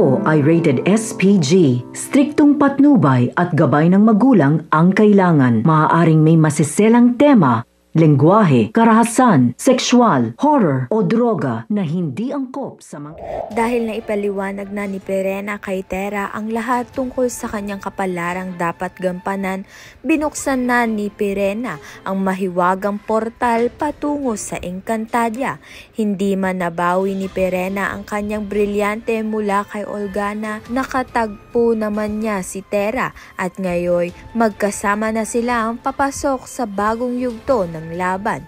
ito ay rated SPG. Striktong patnubay at gabay ng magulang ang kailangan. Maaaring may masiselang tema, lengguwahe, karahasan, sexual, horror o droga na hindi angkop sa mga... Dahil na ipaliwanag na ni Perena kay Tera ang lahat tungkol sa kanyang kapalarang dapat gampanan, binuksan na ni Perena ang mahiwagang portal patungo sa Encantadia. Hindi man nabawi ni Perena ang kanyang brilyante mula kay Olgana, nakatagpo naman niya si Tera at ngayon magkasama na sila ang papasok sa bagong yugto ng laban.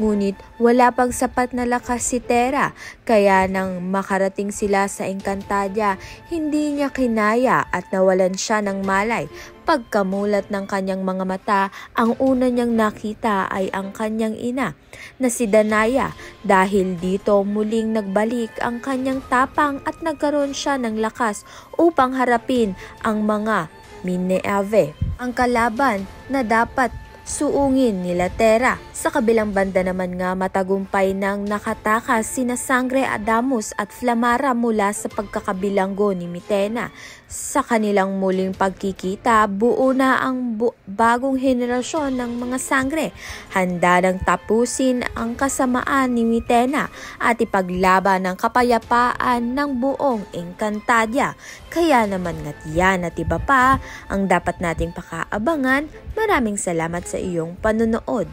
Ngunit wala pang sapat na lakas si Tera, kaya nang makarating sila sa Encantadia, hindi niya kinaya at nawalan siya ng malay. Pagkamulat ng kanyang mga mata, ang una niyang nakita ay ang kanyang ina na si Danaya. Dahil dito muling nagbalik ang kanyang tapang at nagkaroon siya ng lakas upang harapin ang mga Mineave, ang kalaban na dapat suungin nila Tera. Sa kabilang banda naman nga, matagumpay nang nakatakas sina Sangre Adamus at Flamara mula sa pagkakabilanggo ni Mitena. Sa kanilang muling pagkikita, buo na ang bagong henerasyon ng mga Sangre. Handa nang tapusin ang kasamaan ni Mitena at ipaglaban ang kapayapaan ng buong Encantadia. Kaya naman yan at iba pa ang dapat nating pakaabangan. Maraming salamat sa iyong panonood.